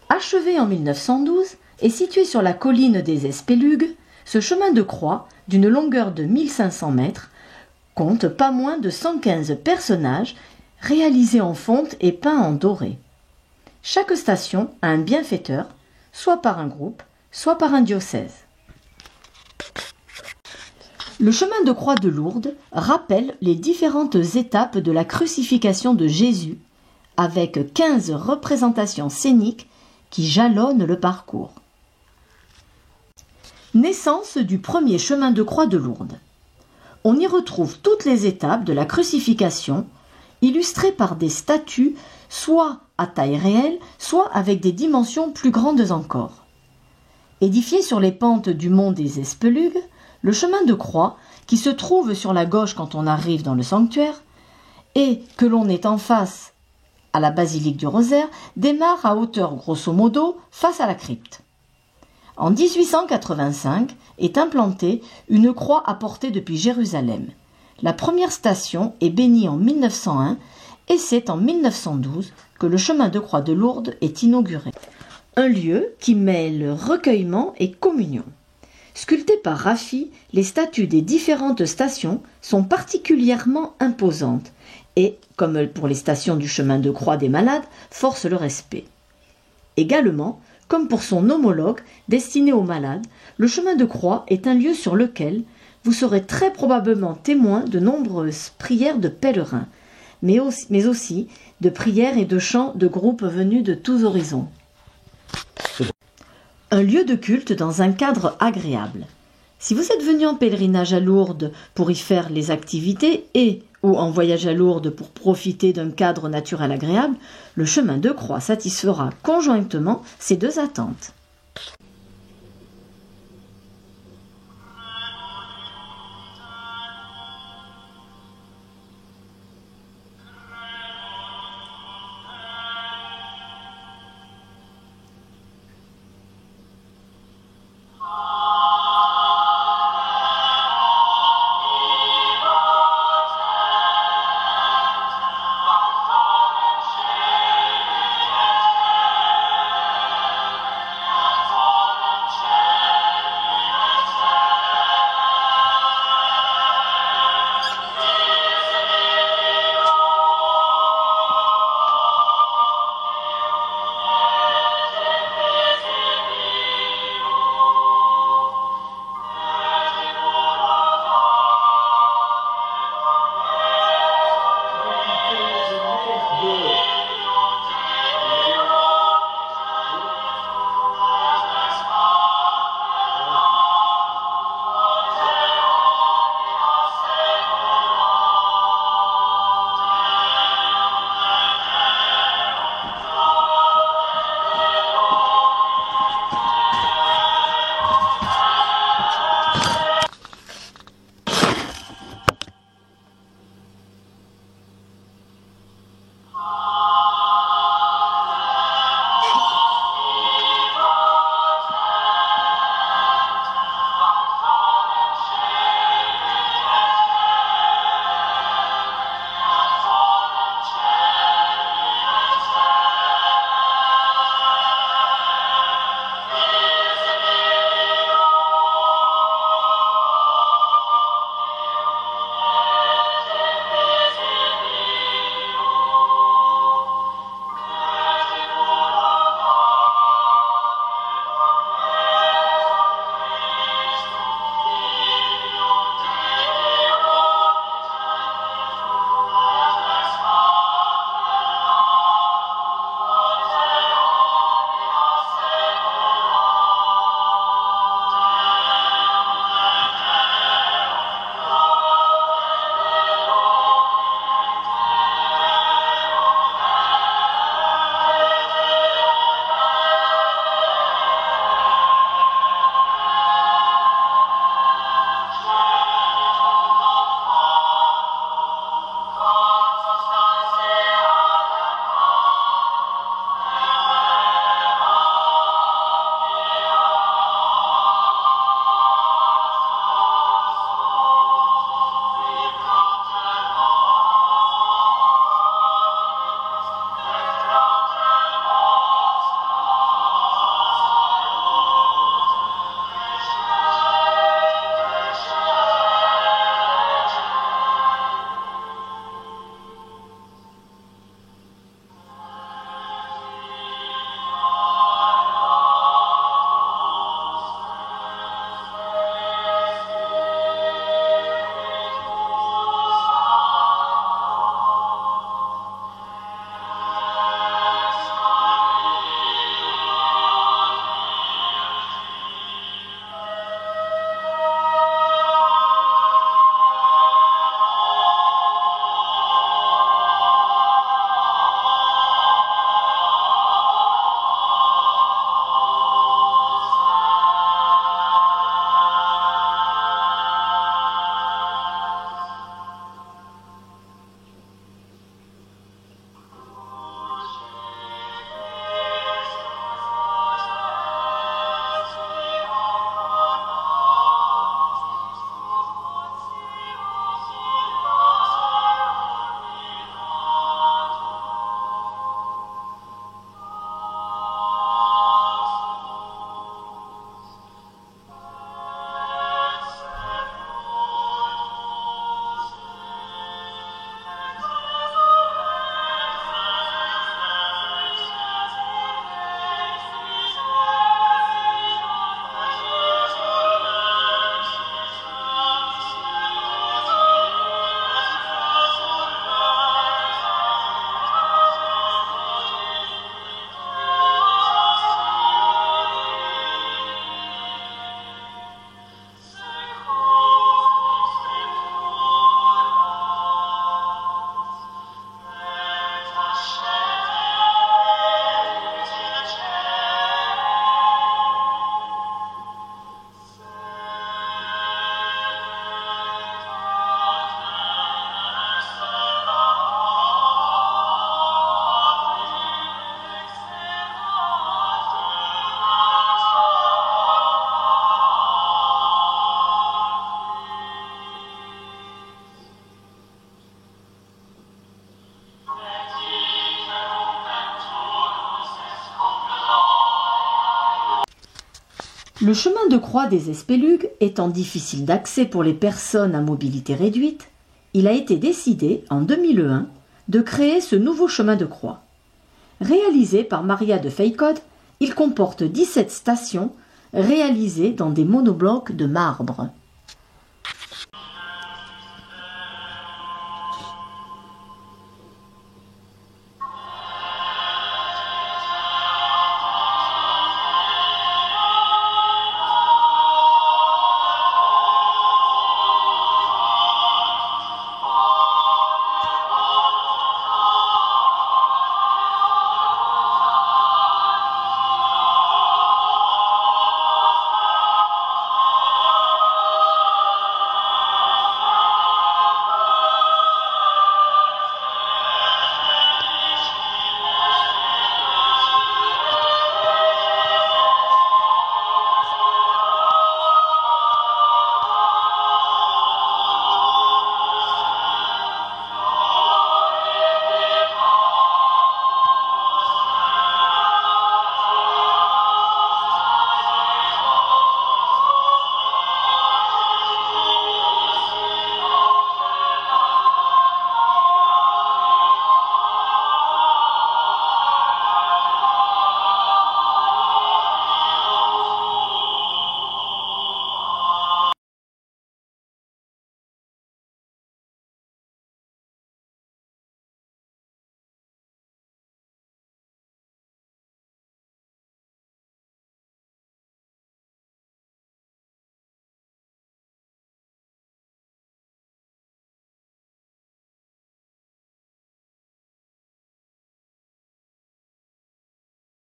Achevé en 1912 et situé sur la colline des Espélugues, ce chemin de croix, d'une longueur de 1500 mètres, compte pas moins de 115 personnages réalisés en fonte et peints en doré. Chaque station a un bienfaiteur, soit par un groupe, soit par un diocèse. Le chemin de croix de Lourdes rappelle les différentes étapes de la crucifixion de Jésus, avec 15 représentations scéniques qui jalonnent le parcours. Naissance du premier chemin de croix de Lourdes. On y retrouve toutes les étapes de la crucifixion, illustrées par des statues, soit à taille réelle, soit avec des dimensions plus grandes encore. Édifié sur les pentes du mont des Espélugues, le chemin de croix, qui se trouve sur la gauche quand on arrive dans le sanctuaire, et que l'on est en face à la basilique du Rosaire, démarre à hauteur grosso modo face à la crypte. En 1885 est implantée une croix apportée depuis Jérusalem. La première station est bénie en 1901 et c'est en 1912 que le chemin de croix de Lourdes est inauguré. Un lieu qui mêle recueillement et communion. Sculptées par Raffi, les statues des différentes stations sont particulièrement imposantes et, comme pour les stations du chemin de croix des malades, forcent le respect. Également, comme pour son homologue destiné aux malades, le chemin de croix est un lieu sur lequel vous serez très probablement témoin de nombreuses prières de pèlerins, mais aussi de prières et de chants de groupes venus de tous horizons. Un lieu de culte dans un cadre agréable. Si vous êtes venu en pèlerinage à Lourdes pour y faire les activités ou en voyage à Lourdes pour profiter d'un cadre naturel agréable, le chemin de croix satisfera conjointement ces deux attentes. Le chemin de croix des Espélugues étant difficile d'accès pour les personnes à mobilité réduite, il a été décidé en 2001 de créer ce nouveau chemin de croix. Réalisé par Maria de Feycode, il comporte 17 stations réalisées dans des monoblocs de marbre.